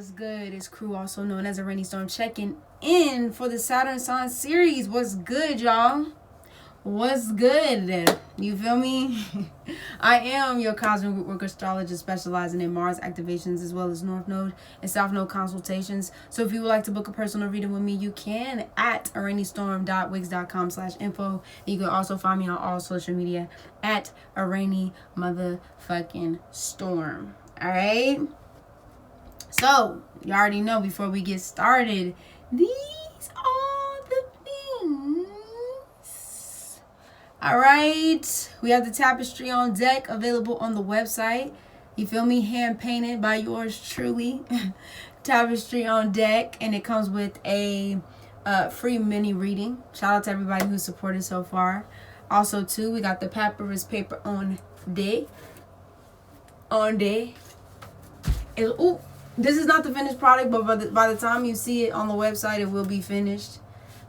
What's good? It's Crew, also known as a Rainy Storm, checking in for the Saturn sign series. What's good, y'all? What's good? You feel me? I am your Cosmic Rootwork astrologist specializing in Mars activations as well as North Node and South Node consultations. So if you would like to book a personal reading with me, you can at arainystorm.wix.com/info. You can also find me on all social media at Arainy motherfucking Storm. All right? So, you already know before we get started, these are the things. Alright, we have the Tapestry on deck available on the website. You feel me? Hand painted by yours truly. Tapestry on deck, and it comes with a free mini reading. Shout out to everybody who supported so far. Also, too, we got the Papyrus paper on deck. Ooh. This is not the finished product, but by the time you see it on the website, it will be finished.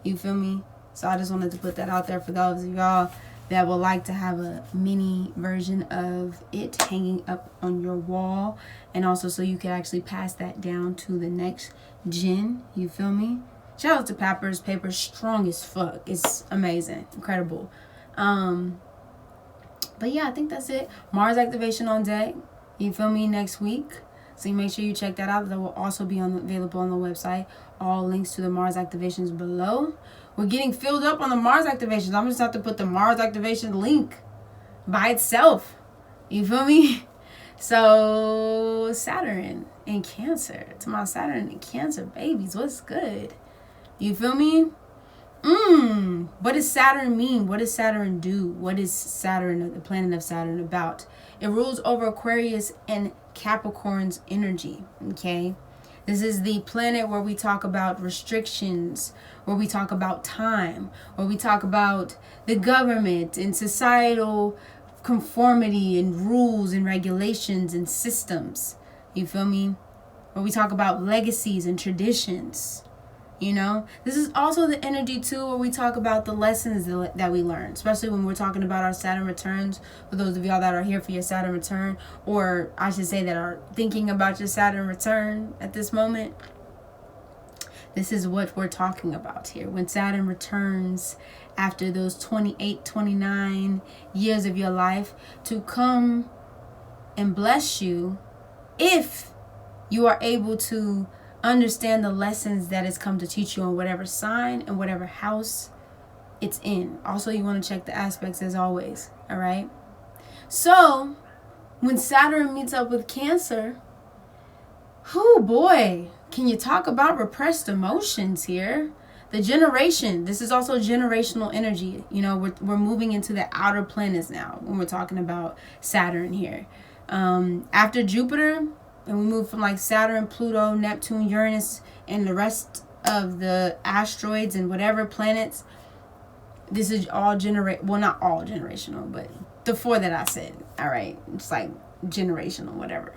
You feel me? So I just wanted to put that out there for those of y'all that would like to have a mini version of it hanging up on your wall. And also so you can actually pass that down to the next gen. You feel me? Shout out to Papyrus paper. Strong as fuck. It's amazing. Incredible. But yeah, I think that's it. Mars activation on deck. You feel me? Next week. So you make sure you check that out. That will also be available on the website. All links to the Mars activations below. We're getting filled up on the Mars activations. I'm just have to put the Mars activation link by itself. You feel me? So Saturn in Cancer. To my Saturn in Cancer babies, what's good? You feel me? What does Saturn mean? What does Saturn do? What is Saturn, the planet of Saturn, about? It rules over Aquarius and Capricorn's energy, okay? This is the planet where we talk about restrictions, where we talk about time, where we talk about the government and societal conformity and rules and regulations and systems. You feel me? Where we talk about legacies and traditions. You know, this is also the energy too where we talk about the lessons that we learn, especially when we're talking about our Saturn returns. For those of y'all that are here for your Saturn return, or I should say that are thinking about your Saturn return at this moment, this is what we're talking about here. When Saturn returns after those 28, 29 years of your life to come and bless you, if you are able to understand the lessons that it's come to teach you on whatever sign and whatever house it's in. Also, you want to check the aspects as always. All right. So when Saturn meets up with Cancer, oh boy, can you talk about repressed emotions here? The generation. This is also generational energy. You know, we're moving into the outer planets now when we're talking about Saturn here. After Jupiter, and we move from like Saturn, Pluto, Neptune, Uranus, and the rest of the asteroids and whatever planets. This is all well, not all generational, but the four that I said. All right. It's like generational, whatever.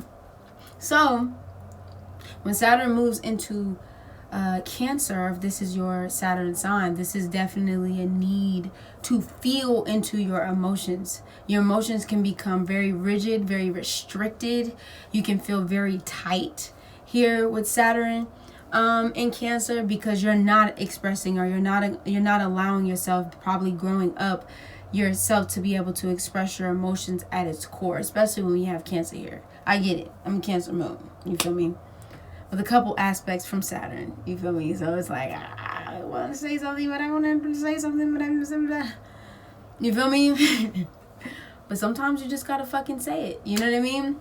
So when Saturn moves into Cancer, if this is your Saturn sign, this is definitely a need to feel into your emotions. Your emotions can become very rigid, very restricted. You can feel very tight here with Saturn in Cancer, because you're not expressing, or you're not allowing yourself, probably growing up yourself, to be able to express your emotions at its core, especially when you have Cancer here. I get it. I'm in Cancer mode. You feel me? With a couple aspects from Saturn, you feel me? So it's like, I want to say something, but I want to say something, but I'm blah. You feel me? But sometimes you just gotta fucking say it. You know what I mean?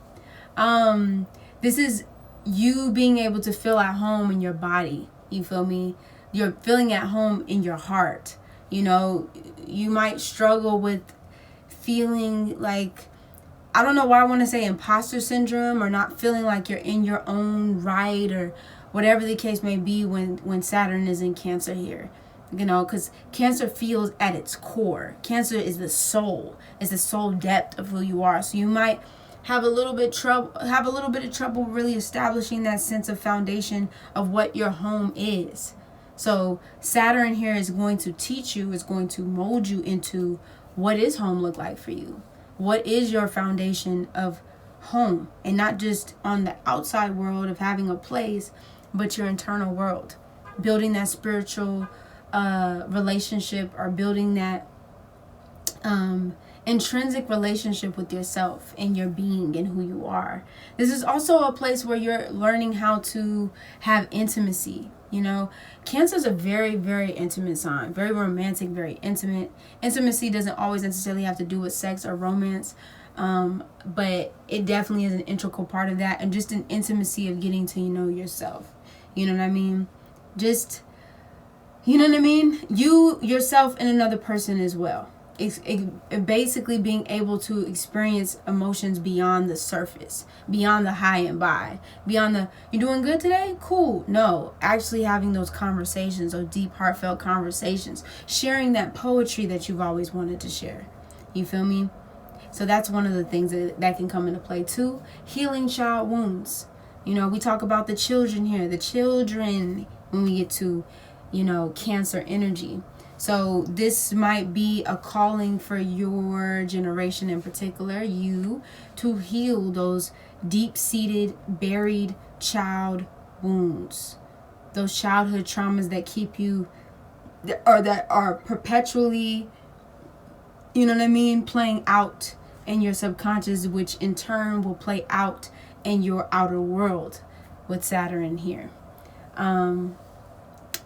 This is you being able to feel at home in your body. You feel me? You're feeling at home in your heart. You know, you might struggle with feeling like, I don't know why I want to say imposter syndrome, or not feeling like you're in your own right, or whatever the case may be when Saturn is in Cancer here. You know, because Cancer feels at its core. Cancer is the soul. It's the soul depth of who you are. So you might have a little bit of trouble really establishing that sense of foundation of what your home is. So Saturn here is going to teach you, is going to mold you into what is home look like for you. What is your foundation of home, and not just on the outside world of having a place, but your internal world, building that spiritual relationship, or building that intrinsic relationship with yourself and your being and who you are. This is also a place where you're learning how to have intimacy. You know, Cancer is a very, very intimate sign, very romantic, very intimate. Intimacy doesn't always necessarily have to do with sex or romance, but it definitely is an integral part of that, and just an intimacy of getting to know yourself. You know what I mean? Just, you know what I mean? You, yourself, and another person as well. It basically being able to experience emotions beyond the surface, beyond the high and by, beyond the, you doing good today? Cool. No, actually having those conversations, those deep, heartfelt conversations, sharing that poetry that you've always wanted to share. You feel me? So that's one of the things that can come into play too. Healing child wounds. You know, we talk about the children here, the children, when we get to, Cancer energy. So this might be a calling for your generation in particular, you, to heal those deep-seated, buried child wounds. Those childhood traumas that keep you, or that are perpetually, playing out in your subconscious, which in turn will play out in your outer world with Saturn here.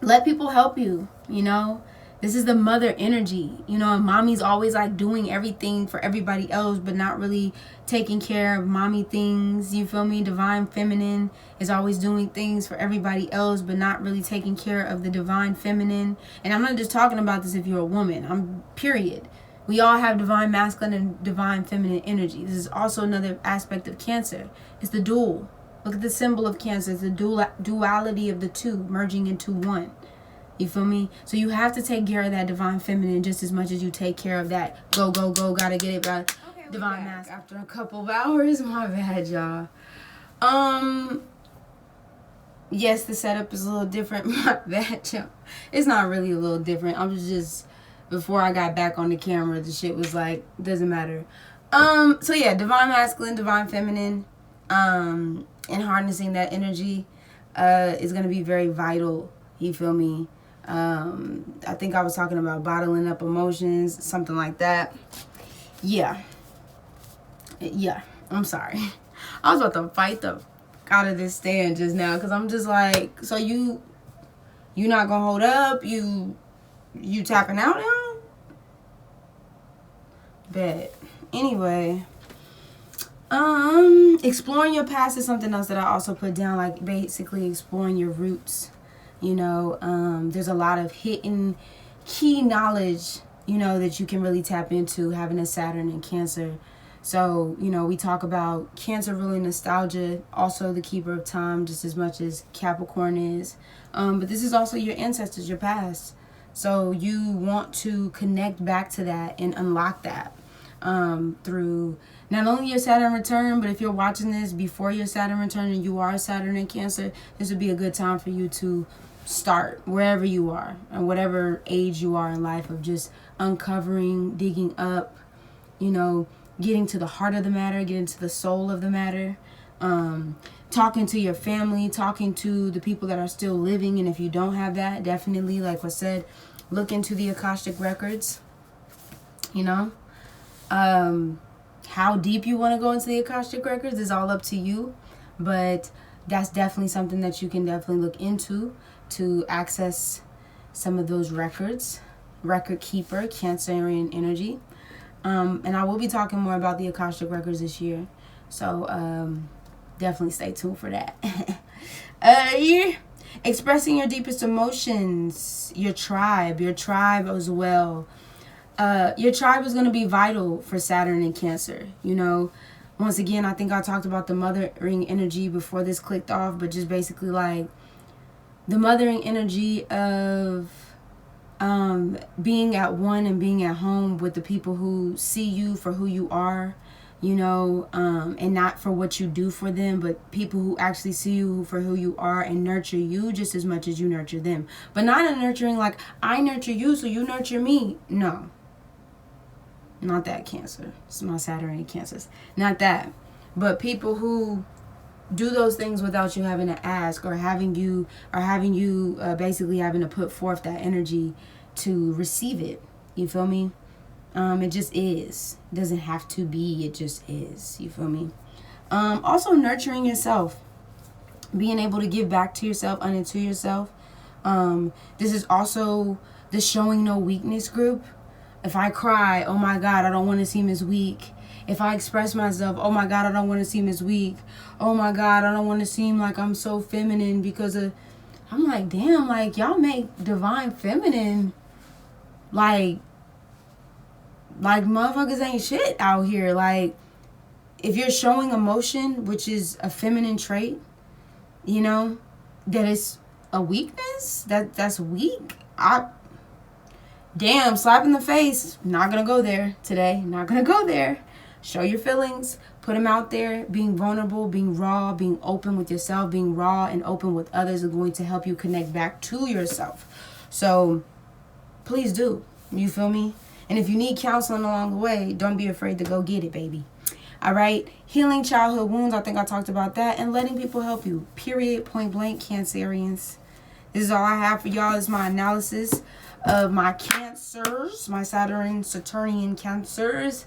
Let people help you, This is the mother energy, and mommy's always like doing everything for everybody else, but not really taking care of mommy things. You feel me? Divine feminine is always doing things for everybody else, but not really taking care of the divine feminine. And I'm not just talking about this if you're a woman. Period. We all have divine masculine and divine feminine energy. This is also another aspect of Cancer. It's the dual. Look at the symbol of Cancer. It's the duality of the two merging into one. You feel me? So you have to take care of that divine feminine just as much as you take care of that go, gotta get it right. Okay, divine masculine. After a couple of hours, my bad, y'all. Yes, the setup is a little different. My bad, y'all. It's not really a little different. I was just, before I got back on the camera, the shit was like, doesn't matter. So yeah, divine masculine, divine feminine, and harnessing that energy is going to be very vital. You feel me? I think I was talking about bottling up emotions, something like that. Yeah, I'm sorry. I was about to fight the out of this stand just now, because I'm just like, so you not gonna hold up? You tapping out now? But anyway, exploring your past is something else that I also put down, like basically exploring your roots. There's a lot of hidden key knowledge, that you can really tap into having a Saturn in Cancer. So, we talk about Cancer ruling nostalgia, also the keeper of time, just as much as Capricorn is. But this is also your ancestors, your past. So you want to connect back to that and unlock that through not only your Saturn return, but if you're watching this before your Saturn return and you are Saturn in Cancer, this would be a good time for you to start wherever you are and whatever age you are in life, of just uncovering, digging up, getting to the heart of the matter, getting to the soul of the matter, talking to your family, talking to the people that are still living. And if you don't have that, definitely, like I said, look into the Akashic records. How deep you want to go into the Akashic records is all up to you, but that's definitely something that you can definitely look into to access some of those records. Record keeper, Cancerian energy. And I will be talking more about the Akashic records this year, so definitely stay tuned for that. Expressing your deepest emotions, your tribe as well. Your tribe is going to be vital for Saturn and Cancer. Once again, I think I talked about the mothering energy before this clicked off, but just basically like the mothering energy of being at one and being at home with the people who see you for who you are, and not for what you do for them, but people who actually see you for who you are and nurture you just as much as you nurture them. But not a nurturing like, I nurture you so you nurture me. No. Not that, Cancer. It's my Saturn in Cancers. Not that. But people who do those things without you having to ask, or having you basically having to put forth that energy to receive it. You feel me? It just is. It doesn't have to be. It just is. You feel me? Also nurturing yourself. Being able to give back to yourself and to yourself. This is also the showing no weakness group. If I cry, oh my God, I don't want to seem as weak. If I express myself, oh my God, I don't want to seem as weak. Oh my God, I don't want to seem like I'm so feminine because of... I'm like, damn, like, y'all make divine feminine like motherfuckers ain't shit out here. Like, if you're showing emotion, which is a feminine trait, you know, that is a weakness, that's weak. Damn, slap in the face. Not gonna go there today. Not gonna go there. Show your feelings. Put them out there. Being vulnerable, being raw, being open with yourself, being raw and open with others are going to help you connect back to yourself. So, please do. You feel me? And if you need counseling along the way, don't be afraid to go get it, baby. All right? Healing childhood wounds. I think I talked about that. And letting people help you. Period. Point blank. Cancerians. This is all I have for y'all. This is my analysis of my cancers. My Saturnian cancers.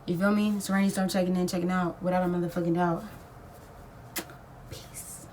You feel me? So Rainy start checking in, checking out without a motherfucking doubt. Peace.